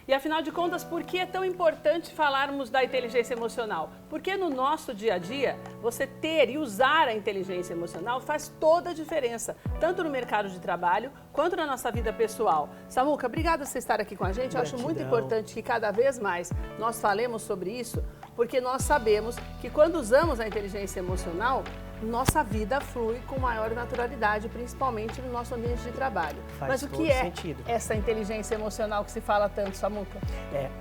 E afinal de contas, por que é tão importante falarmos da inteligência emocional? Porque no nosso dia a dia, você ter e usar a inteligência emocional faz toda a diferença, tanto no mercado de trabalho quanto na nossa vida pessoal. Samuca, obrigada por você estar aqui com a gente. Eu acho muito importante que cada vez mais nós falemos sobre isso, porque nós sabemos que quando usamos a inteligência emocional, nossa vida flui com maior naturalidade, principalmente no nosso ambiente de trabalho. Mas o que é essa inteligência emocional que se fala tanto, Samuca?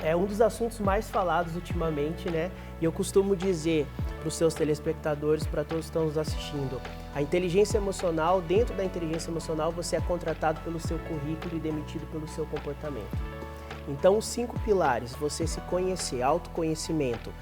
É um dos assuntos mais falados ultimamente, né? E eu costumo dizer para os seus telespectadores, para todos que estão nos assistindo, a inteligência emocional, dentro da inteligência emocional, você é contratado pelo seu currículo e demitido pelo seu comportamento. Então, os 5 pilares, você se conhecer, autoconhecimento,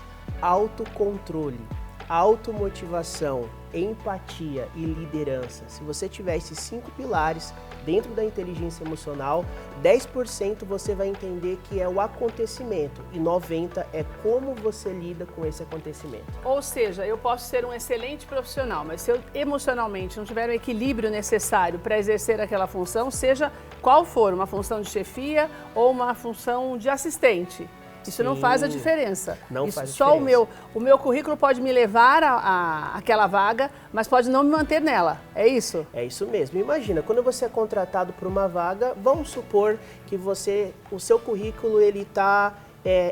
autocontrole, automotivação, empatia e liderança. Se você tiver esses 5 pilares dentro da inteligência emocional, 10% você vai entender que é o acontecimento e 90% é como você lida com esse acontecimento. Ou seja, eu posso ser um excelente profissional, mas se eu emocionalmente não tiver o equilíbrio necessário para exercer aquela função, seja qual for, uma função de chefia ou uma função de assistente, isso não faz a diferença. Não isso, faz a só diferença. o meu currículo pode me levar àquela vaga, mas pode não me manter nela. É isso? É isso mesmo. Imagina, quando você é contratado por uma vaga, vamos supor que o seu currículo ele está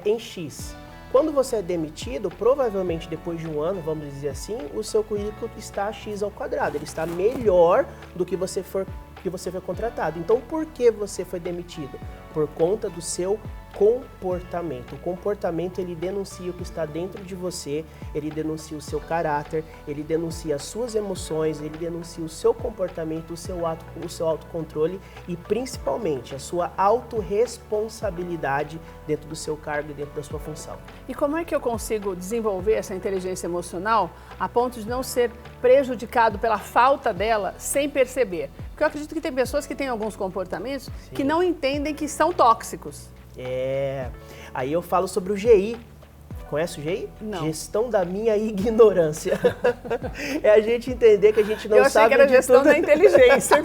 em X. Quando você é demitido, provavelmente depois de um ano, vamos dizer assim, o seu currículo está X ao quadrado. Ele está melhor do que você foi contratado. Então, por que você foi demitido? Por conta do seu comportamento. O comportamento, ele denuncia o que está dentro de você, ele denuncia o seu caráter, ele denuncia as suas emoções, ele denuncia o seu comportamento, o seu autocontrole e principalmente a sua autorresponsabilidade dentro do seu cargo e dentro da sua função. E como é que eu consigo desenvolver essa inteligência emocional a ponto de não ser prejudicado pela falta dela sem perceber? Porque eu acredito que tem pessoas que têm alguns comportamentos que não entendem que são tóxicos. Aí eu falo sobre o GI. Conhece o GI? Não. Gestão da minha ignorância. É a gente entender que a gente não sabe de tudo. Eu achei que era gestão da inteligência.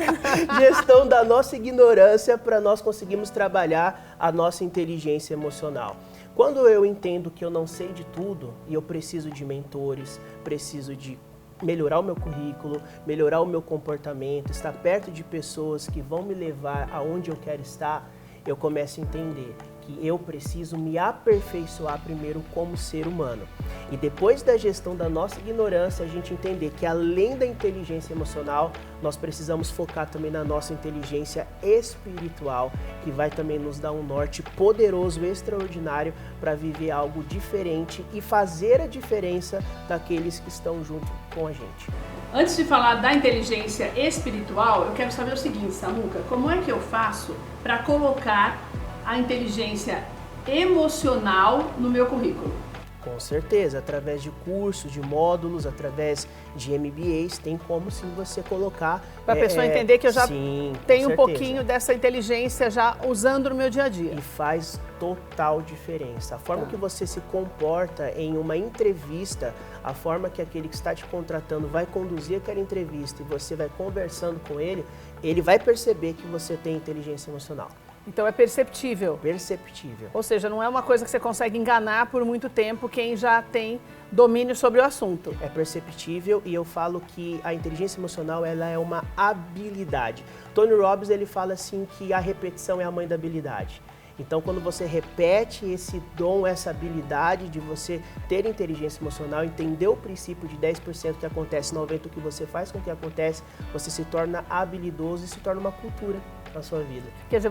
Gestão da nossa ignorância para nós conseguirmos trabalhar a nossa inteligência emocional. Quando eu entendo que eu não sei de tudo e eu preciso de mentores, preciso de melhorar o meu currículo, melhorar o meu comportamento, estar perto de pessoas que vão me levar aonde eu quero estar, eu começo a entender que eu preciso me aperfeiçoar primeiro como ser humano. E depois da gestão da nossa ignorância, a gente entender que além da inteligência emocional, nós precisamos focar também na nossa inteligência espiritual, que vai também nos dar um norte poderoso, extraordinário, para viver algo diferente e fazer a diferença daqueles que estão junto com a gente. Antes de falar da inteligência espiritual, eu quero saber o seguinte, Samuca, como é que eu faço para colocar a inteligência emocional no meu currículo? Com certeza, através de cursos, de módulos, através de MBAs, tem como sim você colocar... Para a pessoa entender que eu já tenho um certeza. pouquinho dessa inteligência já usando no meu dia a dia. E faz total diferença. A forma que você se comporta em uma entrevista, a forma que aquele que está te contratando vai conduzir aquela entrevista e você vai conversando com ele, ele vai perceber que você tem inteligência emocional. Então é perceptível. Perceptível. Ou seja, não é uma coisa que você consegue enganar por muito tempo quem já tem domínio sobre o assunto. É perceptível e eu falo que a inteligência emocional ela é uma habilidade. Tony Robbins ele fala assim que a repetição é a mãe da habilidade. Então, quando você repete esse dom, essa habilidade de você ter inteligência emocional, entender o princípio de 10% que acontece, 90% o que você faz com o que acontece, você se torna habilidoso e se torna uma cultura na sua vida. Quer dizer,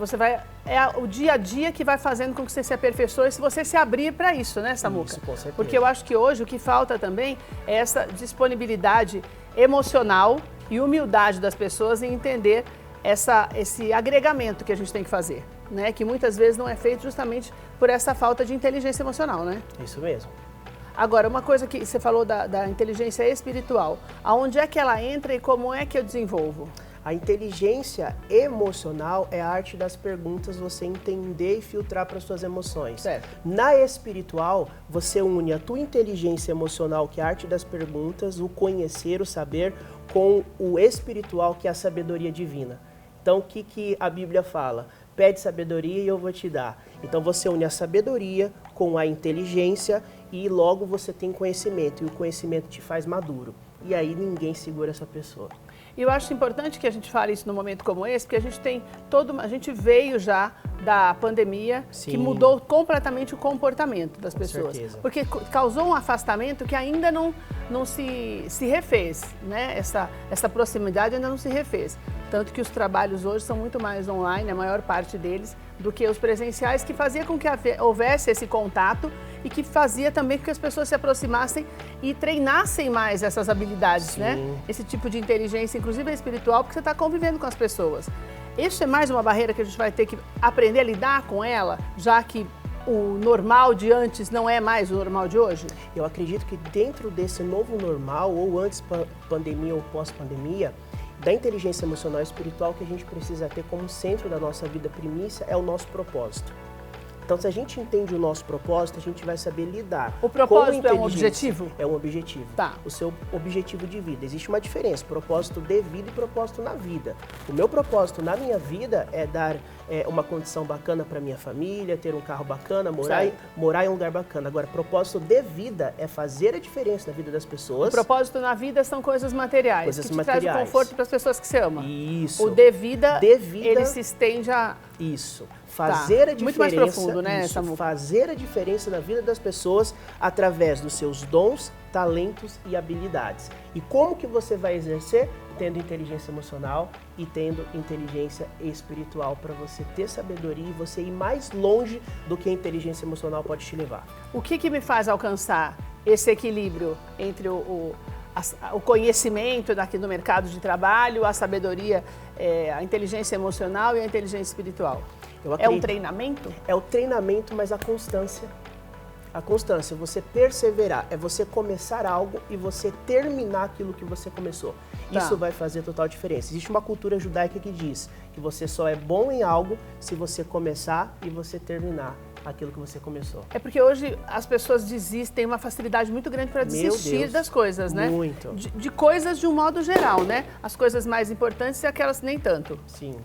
é o dia a dia que vai fazendo com que você se aperfeiçoe se você se abrir para isso, né, Samuca? Isso, com certeza. Porque eu acho que hoje o que falta também é essa disponibilidade emocional e humildade das pessoas em entender esse agregamento que a gente tem que fazer, né? Que muitas vezes não é feito justamente por essa falta de inteligência emocional, né? Isso mesmo. Agora, uma coisa que você falou da inteligência espiritual, aonde é que ela entra e como é que eu desenvolvo? A inteligência emocional é a arte das perguntas, você entender e filtrar para suas emoções. Certo. Na espiritual, você une a tua inteligência emocional, que é a arte das perguntas, o conhecer, o saber, com o espiritual, que é a sabedoria divina. Então, o que a Bíblia fala? Pede sabedoria e eu vou te dar. Então você une a sabedoria com a inteligência e logo você tem conhecimento. E o conhecimento te faz maduro. E aí ninguém segura essa pessoa. E eu acho importante que a gente fale isso num momento como esse, porque a gente veio já da pandemia, Sim. que mudou completamente o comportamento das pessoas. Certeza. Porque causou um afastamento que ainda não se refez, né? Essa proximidade ainda não se refez. Tanto que os trabalhos hoje são muito mais online, a maior parte deles, do que os presenciais, que fazia com que houvesse esse contato e que fazia também com que as pessoas se aproximassem e treinassem mais essas habilidades, Sim. né? Esse tipo de inteligência, inclusive espiritual, porque você está convivendo com as pessoas. Isso é mais uma barreira que a gente vai ter que aprender a lidar com ela, já que o normal de antes não é mais o normal de hoje? Eu acredito que dentro desse novo normal, ou antes pandemia ou pós-pandemia, da inteligência emocional e espiritual que a gente precisa ter como centro da nossa vida primícia é o nosso propósito. Então, se a gente entende o nosso propósito, a gente vai saber lidar. O propósito com é um objetivo? É um objetivo. Tá. O seu objetivo de vida. Existe uma diferença, propósito de vida e propósito na vida. O meu propósito na minha vida é dar uma condição bacana para minha família, ter um carro bacana, morar em um lugar bacana. Agora, propósito de vida é fazer a diferença na vida das pessoas. O propósito na vida são coisas materiais, Coisas que te materiais. traz o conforto para as pessoas que você ama. Isso. O de vida, ele se estende a... Isso. Fazer a diferença. Muito mais profundo, né, Samuca? Fazer a diferença na vida das pessoas através dos seus dons, talentos e habilidades. E como que você vai exercer? Tendo inteligência emocional e tendo inteligência espiritual para você ter sabedoria e você ir mais longe do que a inteligência emocional pode te levar. O que me faz alcançar esse equilíbrio entre o conhecimento daqui do mercado de trabalho, a sabedoria, a inteligência emocional e a inteligência espiritual? É um treinamento? É o treinamento, mas a constância. A constância, você perseverar, é você começar algo e você terminar aquilo que você começou. Tá. Isso vai fazer total diferença. Existe uma cultura judaica que diz que você só é bom em algo se você começar e você terminar aquilo que você começou. É porque hoje as pessoas desistem, uma facilidade muito grande para desistir das coisas, né? Muito. De coisas de um modo geral, né? As coisas mais importantes e aquelas nem tanto. Sim.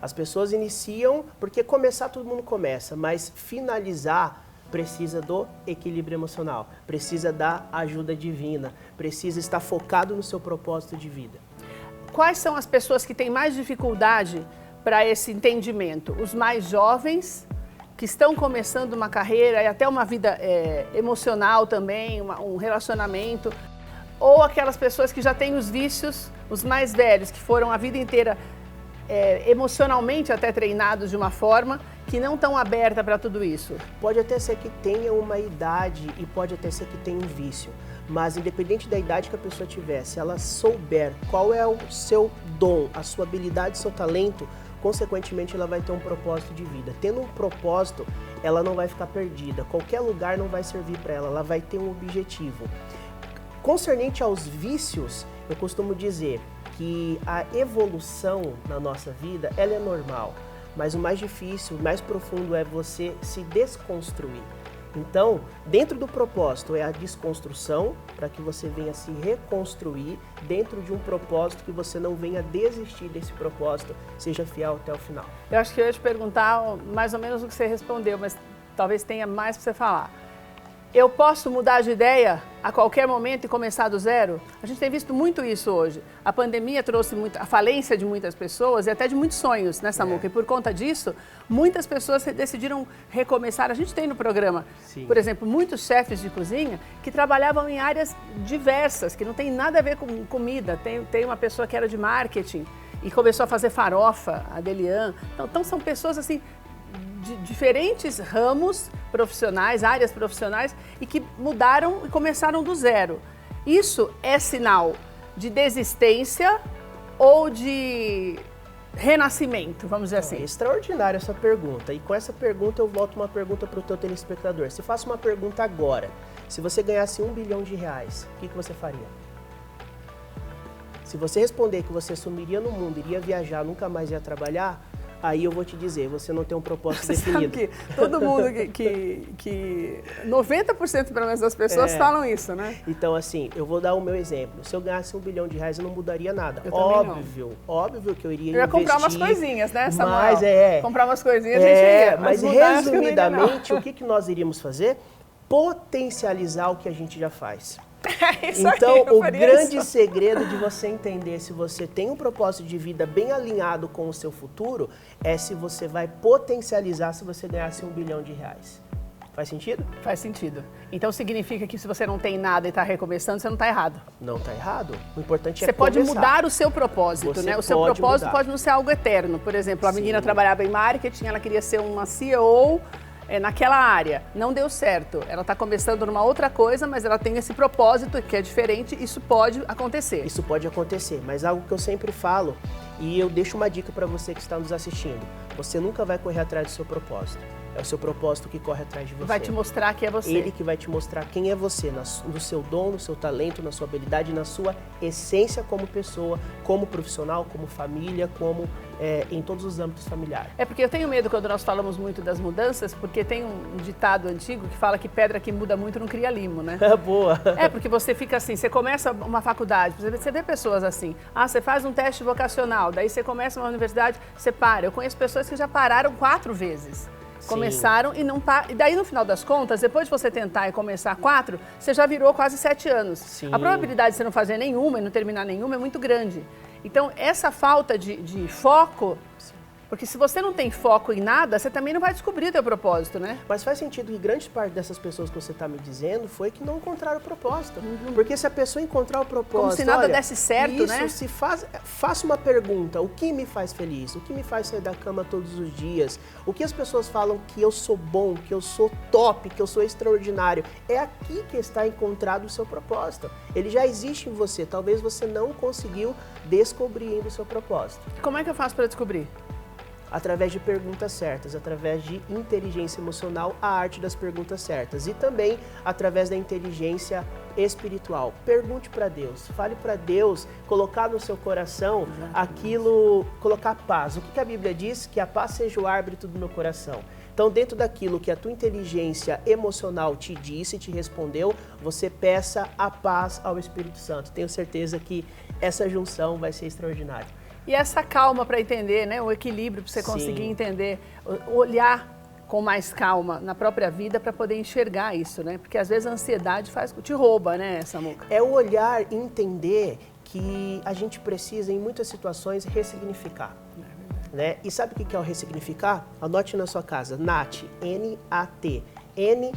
As pessoas iniciam, porque começar todo mundo começa, mas finalizar precisa do equilíbrio emocional, precisa da ajuda divina, precisa estar focado no seu propósito de vida. Quais são as pessoas que têm mais dificuldade para esse entendimento? Os mais jovens, que estão começando uma carreira e até uma vida emocional também, um relacionamento, ou aquelas pessoas que já têm os vícios, os mais velhos, que foram a vida inteira emocionalmente até treinados de uma forma que não estão aberta para tudo isso? Pode até ser que tenha uma idade e pode até ser que tenha um vício, mas independente da idade que a pessoa tiver, se ela souber qual é o seu dom, a sua habilidade, seu talento, consequentemente ela vai ter um propósito de vida. Tendo um propósito, ela não vai ficar perdida, qualquer lugar não vai servir para ela, ela vai ter um objetivo. Concernente aos vícios, eu costumo dizer que a evolução na nossa vida, ela é normal, mas o mais difícil, o mais profundo é você se desconstruir. Então, dentro do propósito é a desconstrução, para que você venha se reconstruir dentro de um propósito, que você não venha desistir desse propósito, seja fiel até o final. Eu acho que eu ia te perguntar mais ou menos o que você respondeu, mas talvez tenha mais para você falar. Eu posso mudar de ideia a qualquer momento e começar do zero? A gente tem visto muito isso hoje. A pandemia trouxe a falência de muitas pessoas e até de muitos sonhos, né, Samuca? E por conta disso, muitas pessoas decidiram recomeçar. A gente tem no programa, Sim. Por exemplo, muitos chefes de cozinha que trabalhavam em áreas diversas, que não tem nada a ver com comida. Tem uma pessoa que era de marketing e começou a fazer farofa, a Delian. Então são pessoas assim, de diferentes ramos profissionais, áreas profissionais, e que mudaram e começaram do zero. Isso é sinal de desistência ou de renascimento, vamos dizer assim? É extraordinária essa pergunta. E com essa pergunta eu volto uma pergunta para o teu telespectador. Se faço uma pergunta agora, se você ganhasse R$1 bilhão, o que você faria? Se você responder que você sumiria no mundo, iria viajar, nunca mais ia trabalhar, aí eu vou te dizer, você não tem um propósito Você definido. sabe que todo mundo que 90% pelo menos das pessoas falam isso, né? Então, assim, eu vou dar o meu exemplo. Se eu ganhasse R$1 bilhão, eu não mudaria nada. Eu Óbvio que eu iria investir. Eu ia comprar umas coisinhas, né, Samuel? Mas comprar umas coisinhas, a gente ia. Mas mudar, resumidamente, o que nós iríamos fazer? Potencializar o que a gente já faz. Então, o grande segredo de você entender se você tem um propósito de vida bem alinhado com o seu futuro é se você vai potencializar se você ganhasse R$1 bilhão. Faz sentido? Faz sentido. Então significa que se você não tem nada e está recomeçando, você não está errado. Não está errado. O importante é você pode começar. Mudar o seu propósito, Você né? O seu pode propósito mudar. pode não ser algo eterno. Por exemplo, a Sim. menina trabalhava em marketing, ela queria ser uma CEO naquela área. Não deu certo. Ela está começando numa outra coisa, mas ela tem esse propósito que é diferente. Isso pode acontecer. Isso pode acontecer, mas algo que eu sempre falo, e eu deixo uma dica para você que está nos assistindo. Você nunca vai correr atrás do seu propósito. É o seu propósito que corre atrás de você. Vai te mostrar que é você. Ele que vai te mostrar quem é você, no seu dom, no seu talento, na sua habilidade, na sua essência como pessoa, como profissional, como família, como em todos os âmbitos familiares. É porque eu tenho medo quando nós falamos muito das mudanças, porque tem um ditado antigo que fala que pedra que muda muito não cria limo, né? Boa. Porque você fica assim, você começa uma faculdade, você vê pessoas assim, você faz um teste vocacional, daí você começa uma universidade, você para. Eu conheço pessoas que já pararam 4 vezes. Começaram e não e daí no final das contas, depois de você tentar e começar 4, você já virou quase 7 anos. Sim. A probabilidade de você não fazer nenhuma e não terminar nenhuma é muito grande. Então essa falta de foco, porque se você não tem foco em nada, você também não vai descobrir o teu propósito, né? Mas faz sentido que grande parte dessas pessoas que você está me dizendo foi que não encontraram o propósito. Porque se a pessoa encontrar o propósito... Como se nada desse certo, né? Isso, faça uma pergunta, o que me faz feliz? O que me faz sair da cama todos os dias? O que as pessoas falam que eu sou bom, que eu sou top, que eu sou extraordinário? É aqui que está encontrado o seu propósito. Ele já existe em você, talvez você não conseguiu descobrir ainda o seu propósito. Como é que eu faço para descobrir? Através de perguntas certas, através de inteligência emocional, a arte das perguntas certas. E também através da inteligência espiritual. Pergunte para Deus, fale para Deus, colocar no seu coração aquilo, colocar paz. O que a Bíblia diz? Que a paz seja o árbitro do meu coração. Então, dentro daquilo que a tua inteligência emocional te disse, te respondeu, você peça a paz ao Espírito Santo. Tenho certeza que essa junção vai ser extraordinária. E essa calma para entender, né? O equilíbrio para você conseguir entender, olhar com mais calma na própria vida para poder enxergar isso, né? Porque às vezes a ansiedade te rouba, né, Samuca? É o olhar e entender que a gente precisa, em muitas situações, ressignificar. Né? E sabe o que é o ressignificar? Anote na sua casa, NAT, N-A-T, N,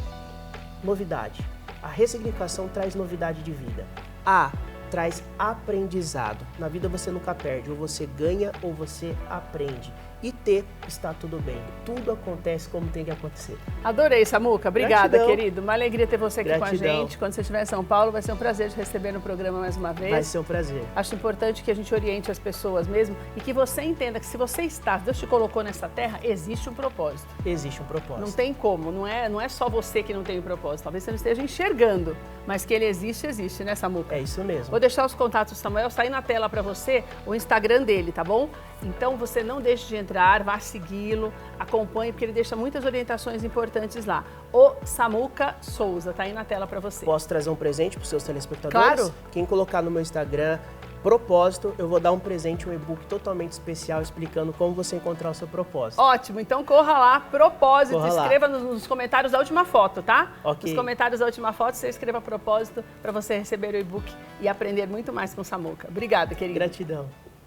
novidade. A ressignificação traz novidade de vida. A, traz aprendizado. Na vida você nunca perde, ou você ganha ou você aprende. E T, está tudo bem. Tudo acontece como tem que acontecer. Adorei, Samuca. Obrigada, Gratidão. querido. Uma alegria ter você aqui Gratidão. com a gente. Quando você estiver em São Paulo, vai ser um prazer te receber no programa mais uma vez. Vai ser um prazer. Acho importante que a gente oriente as pessoas mesmo e que você entenda que se você está, Deus te colocou nessa terra, existe um propósito. Existe um propósito. Não tem como, não é só você que não tem o propósito. Talvez você não esteja enxergando, mas que ele existe, né, Samuca? É isso mesmo. Vou deixar os contatos do Samuel, sair na tela para você o Instagram dele, tá bom? Então você não deixe de entrar, vá segui-lo, acompanhe, porque ele deixa muitas orientações importantes lá. O Samuca Souza, tá aí na tela para você. Posso trazer um presente para os seus telespectadores? Claro. Quem colocar no meu Instagram, propósito, eu vou dar um presente, um e-book totalmente especial explicando como você encontrar o seu propósito. Ótimo, então corra lá, propósito, Corra lá. escreva nos comentários da última foto, tá? Ok. Nos comentários da última foto, você escreva propósito para você receber o e-book e aprender muito mais com o Samuca. Obrigada, querida. Gratidão.